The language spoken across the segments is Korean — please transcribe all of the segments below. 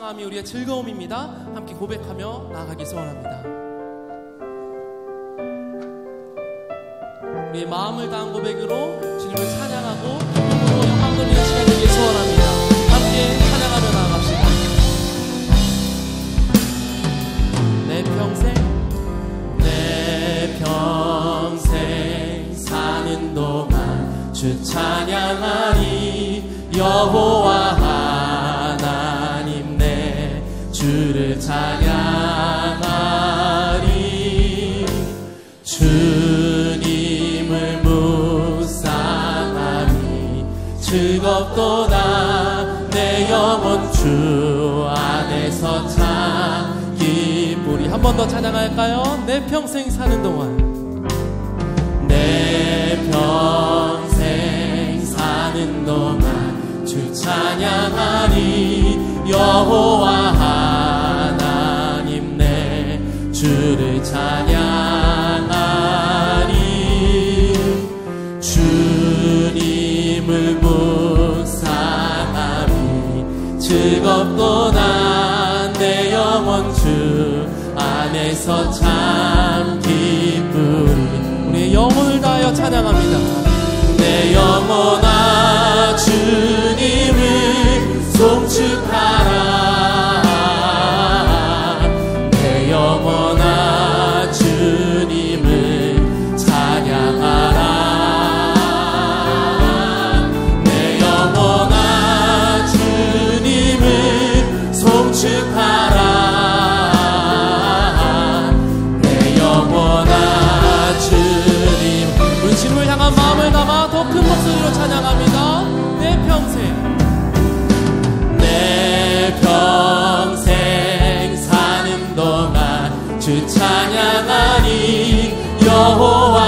묵상함이 우리의 즐거움입니다. 함께 고백하며 나아가기 소원합니다. 우리의 마음을 다한 고백으로 주님을 찬양하고 기쁨으로 영광 돌리는 시간 되길 소원합니다. 함께 찬양하며 나아갑시다. 내 평생 사는 동안 주 찬양하리. 여호와 하나님 내 주를 찬양하리. 주님을 묵상하니 즐겁도다. 내 영혼 주 안에서 참 기쁘리. 한 번 더 찬양할까요? 내 평생 사는 동안, 내 평생 사는 동안 주 찬양하리. 여호와 하나님 내 주를 찬양하리. 주님을 묵상하리 즐겁도다. 내 영혼 주 안에서 참 기쁘리. 우리의 영혼을 다하여 찬양합니다. 내 영혼아 주님을 송축하라. 내 영혼아 주님을 찬양하라. 내 영혼아 주님을 송축하라. 내 영혼아 주님. 우리 주님을 향한 마음을 담아 더 큰 목소리로 찬양합니다. 내 평생 사는 동안 주 찬양하리. 여호와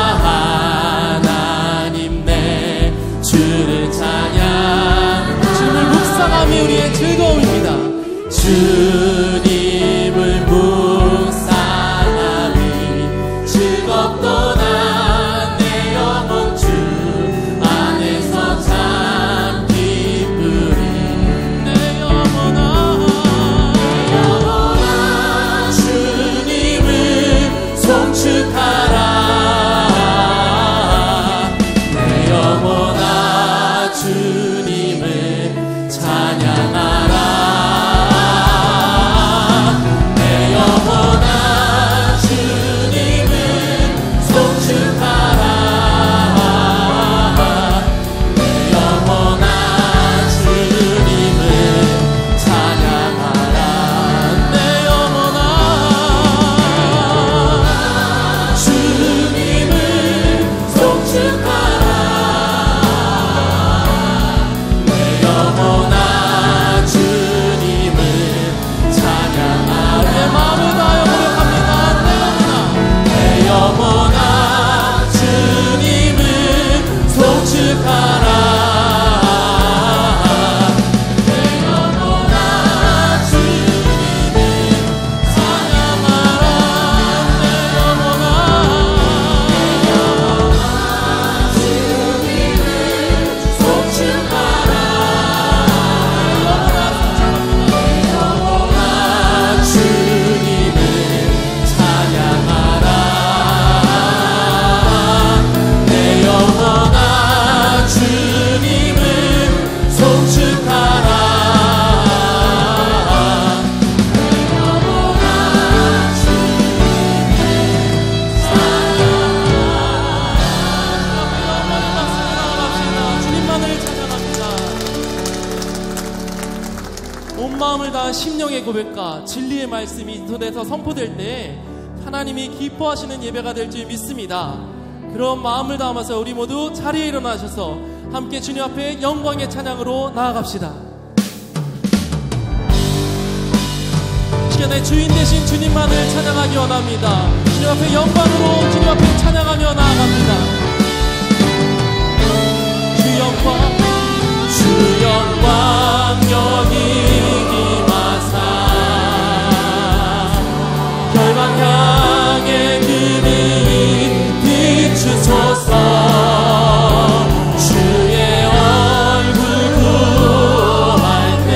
하나님 내 주를 찬양. 주님을 묵상함이 우리의 즐거움입니다. 주님을 묵상함이 즐겁도다. 내 영혼 주 안에서 참 기쁘리. 내 영혼아 주님을 송축하라. 내 영혼아 주님을 찬양하라. 내 영혼아 주님을 송축하라. 내 영혼아 주님을 찬양하라. 내 영혼아 주님을 송축하라. 내 영혼아 주님을 찬양하라. 내 마음을 다하여 고백합니다. 내 영혼아 주님을 송축하라. 내 영혼아 주님을 찬양하라. 내 영혼아 주님을 송축하라. 내 영혼아 주님을 찬양하라. 내 영혼아 주님을 송축하라. 내 영혼아 주님만을 찬양합니다. 온 마음을 다한 심령의 고백과 진리의 말씀이 인터넷에서 선포될 때 하나님이 기뻐하시는 예배가 될 줄 믿습니다. 그런 마음을 담아서 우리 모두 자리에 일어나셔서 함께 주님 앞에 영광의 찬양으로 나아갑시다. 시간의 주인 되신 주님만을 찬양하기 원합니다. 주님 앞에 영광으로 주님 앞에 찬양하며 나아갑니다. 주 영광 여기 임하사 결방 향해 그를 비추소서. 주의 얼굴 구할 때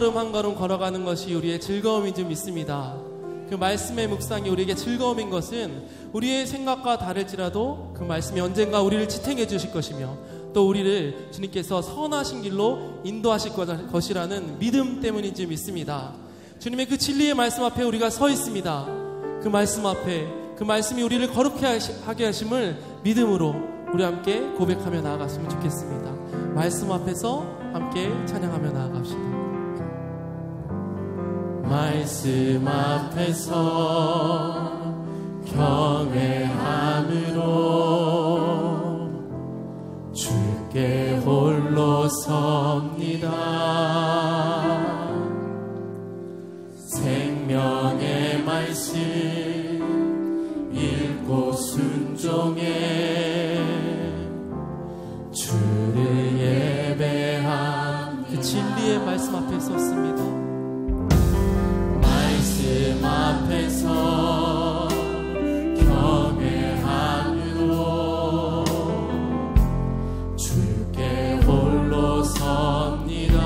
걸음 한 걸음 걸어가는 것이 우리의 즐거움인 줄 믿습니다. 그 말씀의 묵상이 우리에게 즐거움인 것은 우리의 생각과 다를지라도 그 말씀이 언젠가 우리를 지탱해 주실 것이며 또 우리를 주님께서 선하신 길로 인도하실 것이라는 믿음 때문인 줄 믿습니다. 주님의 그 진리의 말씀 앞에 우리가 서 있습니다. 그 말씀 앞에 그 말씀이 우리를 거룩하게 하심을 믿음으로 우리 함께 고백하며 나아갔으면 좋겠습니다. 말씀 앞에서 함께 찬양하며 나아갑시다. 말씀 앞에서 경외함으로 주께 홀로 섭니다. 생명의 말씀 읽고 순종해 주를 예배함. 그 진리의 말씀 앞에 섰습니다. 말씀 앞에서 경외함으로 주께 홀로 섭니다.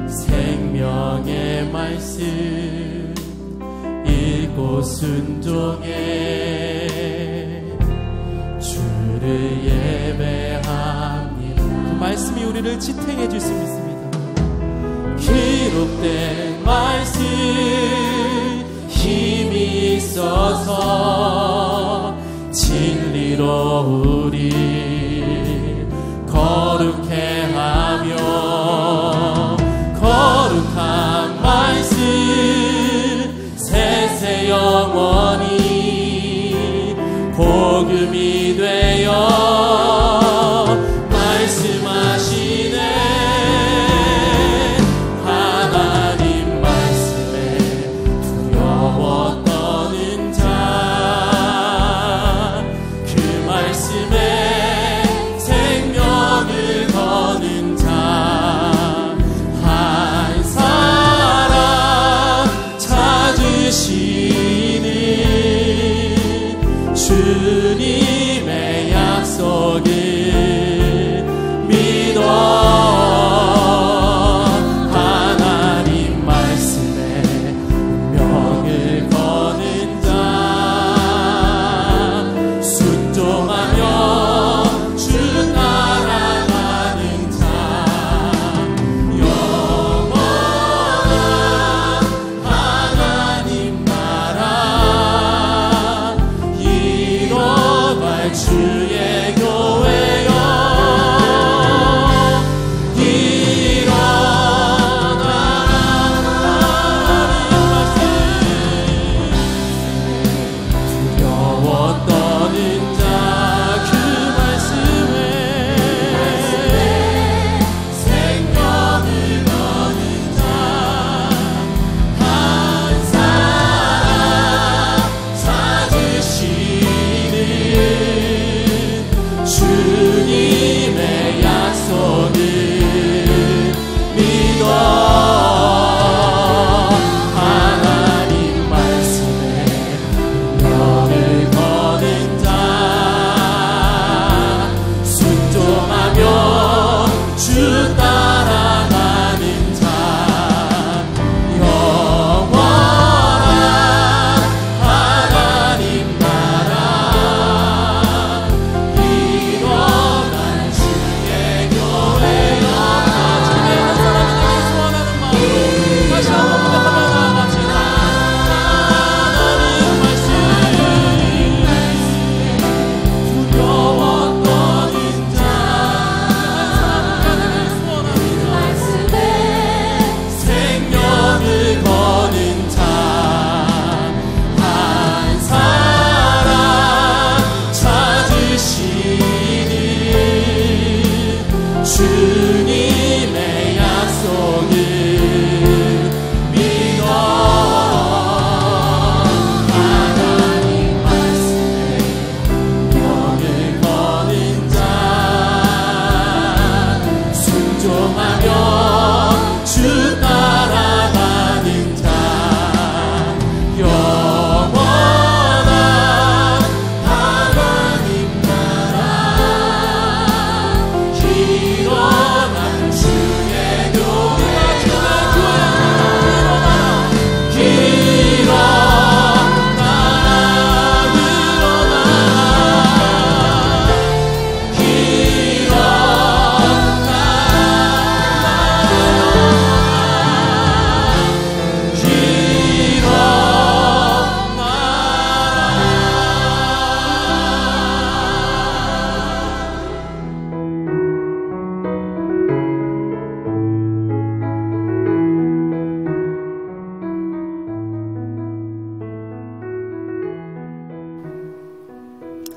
생명의 말씀 읽고 순종해 주를 예배합니다. 그 말씀이 우리를 지탱해 줄 수 있습니다. 기록된 말씀 힘이 있어서 진리로 우리 거룩해 하며 거룩한 말씀 세세 영원히 복음이 되어 말씀하시네. 하나님 말씀에 두려워 떠는 자 그 말씀에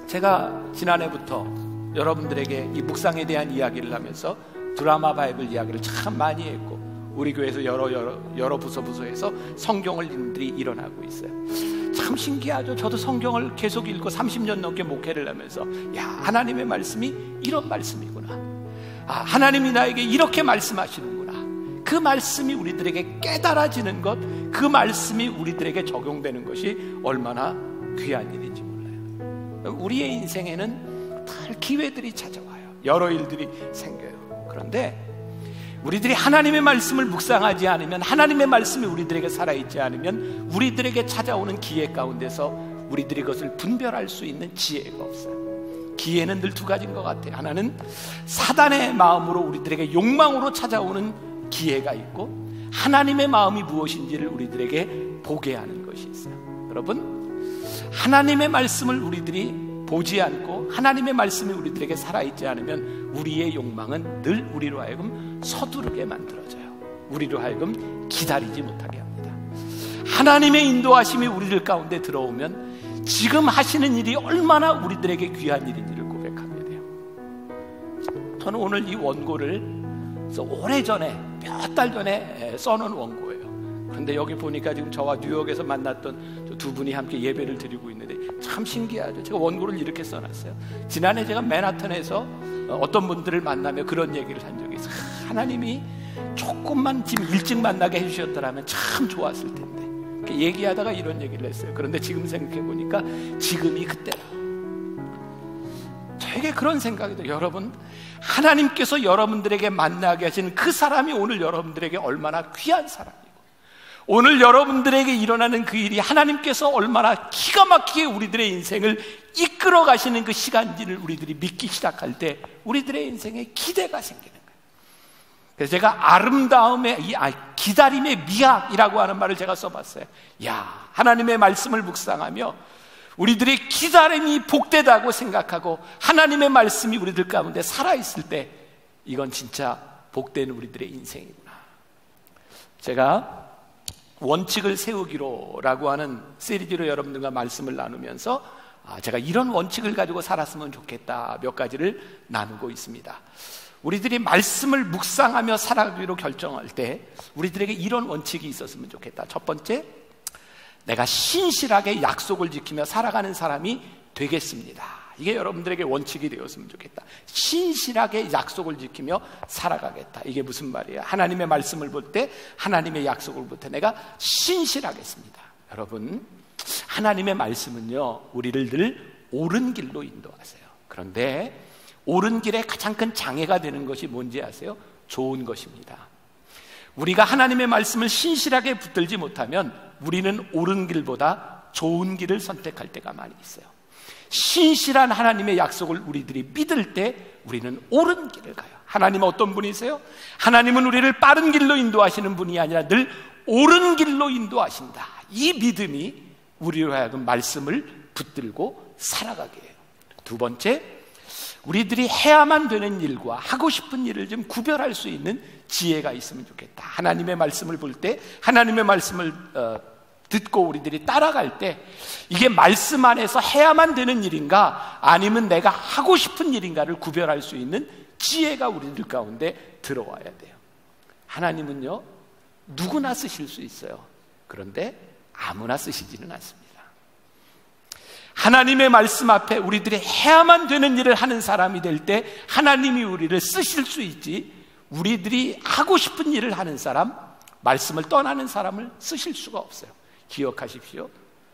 제가 지난해부터 여러분들에게 이 묵상에 대한 이야기를 하면서 드라마 바이블 이야기를 참 많이 했고, 우리 교회에서 여러 부서에서 성경을 읽는들이 일어나고 있어요. 참 신기하죠. 저도 성경을 계속 읽고 30년 넘게 목회를 하면서, 야, 하나님의 말씀이 이런 말씀이구나. 아, 하나님이 나에게 이렇게 말씀하시는구나. 그 말씀이 우리들에게 깨달아지는 것, 그 말씀이 우리들에게 적용되는 것이 얼마나 귀한 일인지 몰라요. 우리의 인생에는 늘 기회들이 찾아와요. 여러 일들이 생겨요. 그런데 우리들이 하나님의 말씀을 묵상하지 않으면, 하나님의 말씀이 우리들에게 살아있지 않으면 우리들에게 찾아오는 기회 가운데서 우리들이 그것을 분별할 수 있는 지혜가 없어요. 기회는 늘 두 가지인 것 같아요. 하나는 사단의 마음으로 우리들에게 욕망으로 찾아오는 기회가 있고, 하나님의 마음이 무엇인지를 우리들에게 보게 하는 것이 있어요. 여러분, 하나님의 말씀을 우리들이 보지 않고 하나님의 말씀이 우리들에게 살아있지 않으면 우리의 욕망은 늘 우리로 하여금 서두르게 만들어져요. 우리로 하여금 기다리지 못하게 합니다. 하나님의 인도하심이 우리들 가운데 들어오면 지금 하시는 일이 얼마나 우리들에게 귀한 일인지를 고백하게 돼요. 저는 오늘 이 원고를 오래전에, 몇 달 전에 써놓은 원고예요. 그런데 여기 보니까 지금 저와 뉴욕에서 만났던 두 분이 함께 예배를 드리고 있는데 참 신기하죠. 제가 원고를 이렇게 써놨어요. 지난해 제가 맨하탄에서 어떤 분들을 만나며 그런 얘기를 한 적이 있어요. 하나님이 조금만 지금 일찍 만나게 해주셨더라면 참 좋았을 텐데. 얘기하다가 이런 얘기를 했어요. 그런데 지금 생각해보니까 지금이 그때라. 저에게 그런 생각이 들어요. 여러분, 하나님께서 여러분들에게 만나게 하신 그 사람이 오늘 여러분들에게 얼마나 귀한 사람이고, 오늘 여러분들에게 일어나는 그 일이 하나님께서 얼마나 기가 막히게 우리들의 인생을 이끌어 가시는 그 시간인지를 우리들이 믿기 시작할 때 우리들의 인생에 기대가 생기는 거예요. 그래서 제가 아름다움의 기다림의 미학이라고 하는 말을 제가 써봤어요. 야, 하나님의 말씀을 묵상하며 우리들의 기다림이 복되다고 생각하고 하나님의 말씀이 우리들 가운데 살아있을 때 이건 진짜 복된 우리들의 인생이구나. 제가 원칙을 세우기로라고 하는 시리즈로 여러분들과 말씀을 나누면서 제가 이런 원칙을 가지고 살았으면 좋겠다 몇 가지를 나누고 있습니다. 우리들이 말씀을 묵상하며 살아가기로 결정할 때 우리들에게 이런 원칙이 있었으면 좋겠다. 첫 번째, 내가 신실하게 약속을 지키며 살아가는 사람이 되겠습니다. 이게 여러분들에게 원칙이 되었으면 좋겠다. 신실하게 약속을 지키며 살아가겠다. 이게 무슨 말이에요? 하나님의 말씀을 볼 때, 하나님의 약속을 볼 때 내가 신실하겠습니다. 여러분, 하나님의 말씀은요, 우리를 늘 옳은 길로 인도하세요. 그런데 옳은 길에 가장 큰 장애가 되는 것이 뭔지 아세요? 좋은 것입니다. 우리가 하나님의 말씀을 신실하게 붙들지 못하면 우리는 옳은 길보다 좋은 길을 선택할 때가 많이 있어요. 신실한 하나님의 약속을 우리들이 믿을 때 우리는 옳은 길을 가요. 하나님은 어떤 분이세요? 하나님은 우리를 빠른 길로 인도하시는 분이 아니라 늘 옳은 길로 인도하신다. 이 믿음이 우리로 하여금 말씀을 붙들고 살아가게 해요. 두 번째, 우리들이 해야만 되는 일과 하고 싶은 일을 좀 구별할 수 있는 지혜가 있으면 좋겠다. 하나님의 말씀을 볼 때, 하나님의 말씀을 듣고 우리들이 따라갈 때 이게 말씀 안에서 해야만 되는 일인가 아니면 내가 하고 싶은 일인가를 구별할 수 있는 지혜가 우리들 가운데 들어와야 돼요. 하나님은요, 누구나 쓰실 수 있어요. 그런데 아무나 쓰시지는 않습니다. 하나님의 말씀 앞에 우리들이 해야만 되는 일을 하는 사람이 될 때 하나님이 우리를 쓰실 수 있지, 우리들이 하고 싶은 일을 하는 사람, 말씀을 떠나는 사람을 쓰실 수가 없어요. 기억하십시오.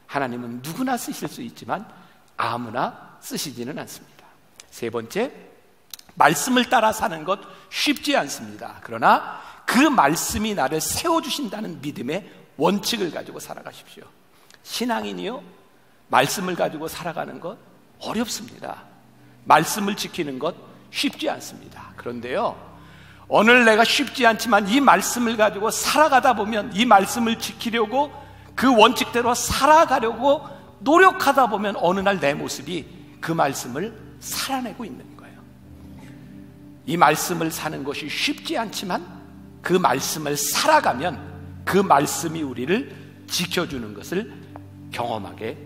하나님은 누구나 쓰실 수 있지만 아무나 쓰시지는 않습니다. 세 번째, 말씀을 따라 사는 것 쉽지 않습니다. 그러나 그 말씀이 나를 세워주신다는 믿음의 원칙을 가지고 살아가십시오. 신앙인이요, 말씀을 가지고 살아가는 것 어렵습니다. 말씀을 지키는 것 쉽지 않습니다. 그런데요, 오늘 내가 쉽지 않지만 이 말씀을 가지고 살아가다 보면, 이 말씀을 지키려고 그 원칙대로 살아가려고 노력하다 보면 어느 날 내 모습이 그 말씀을 살아내고 있는 거예요. 이 말씀을 사는 것이 쉽지 않지만 그 말씀을 살아가면 그 말씀이 우리를 지켜주는 것을 경험하게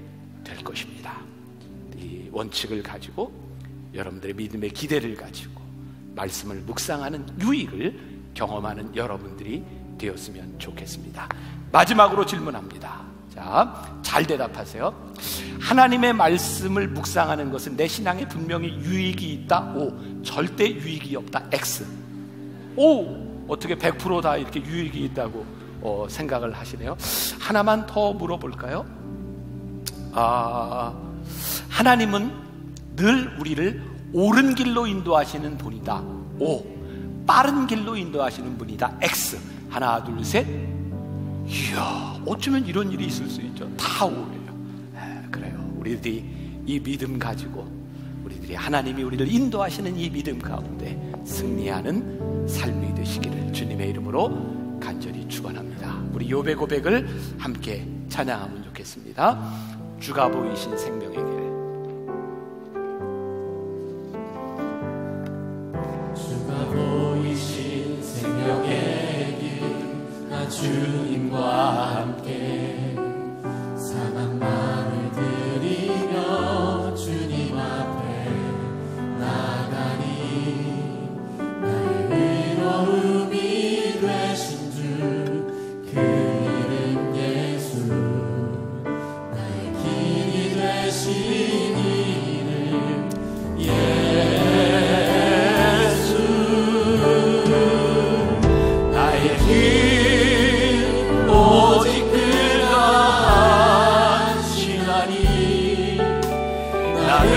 될 것입니다. 이 원칙을 가지고 여러분들의 믿음의 기대를 가지고 말씀을 묵상하는 유익을 경험하는 여러분들이 되었으면 좋겠습니다. 마지막으로 질문합니다. 자, 잘 대답하세요. 하나님의 말씀을 묵상하는 것은 내 신앙에 분명히 유익이 있다. O. 절대 유익이 없다. X. O. 어떻게 100% 다 이렇게 유익이 있다고 생각을 하시네요. 하나만 더 물어볼까요? 하나님은 늘 우리를 옳은 길로 인도하시는 분이다. O. 빠른 길로 인도하시는 분이다. X. 하나, 둘, 셋. 이야, 어쩌면 이런 일이 있을 수 있죠. 다 O예요. 그래요. 우리들이 이 믿음 가지고 우리들이 하나님이 우리를 인도하시는 이 믿음 가운데 승리하는 삶이 되시기를 주님의 이름으로 간절히 축원합니다. 우리 욥의 고백을 함께 찬양하면 좋겠습니다. 주가 보이신 생명의 길. 주가 보이신 생명의 길, 나 주님과 함께 상한 마음을 드리며 주님 앞에 나가니 나의 의로움이 되신 주 그 이름 예수, 나의 길이 되신 이름 예수, 나의 길 오직 그가 하시나니 나를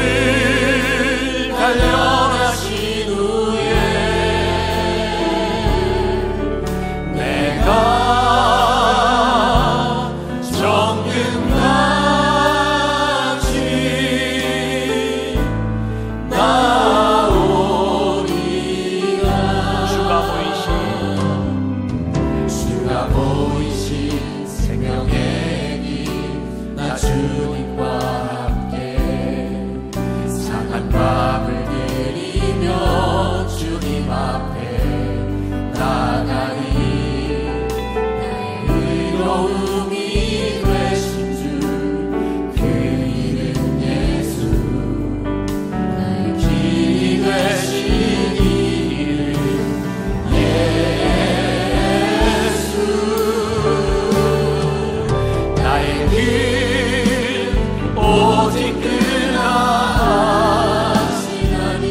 단련하신 후에 내가 정금같이 나오리라. 주가 보이신 생명의 길, 나 주님과 함께 상한 마음을 드리며 주님 앞에 나가니 나의 의로움이 되신 주 그 이름 예수, 나의 길이 되신 이름 예수, 나의 길 오직 그가 하시나니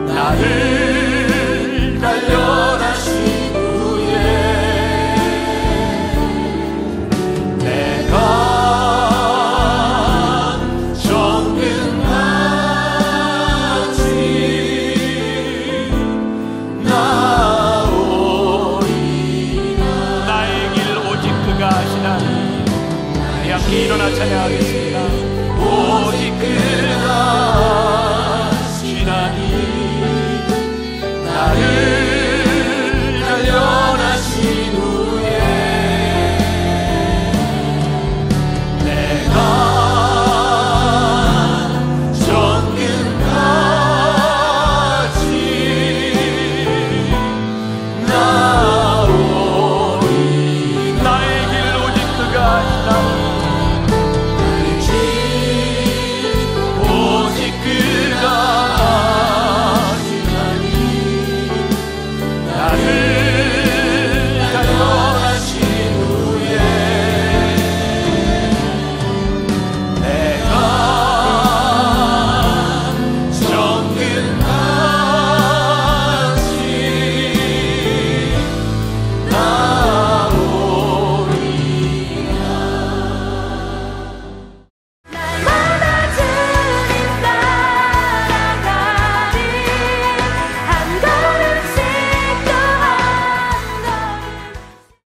나를 단련하신 후에 내가 정금같이 나오리라. 나의 길 오직 그가 하시나니 우리 함께 일어나 찬양하겠습니다. 오직 그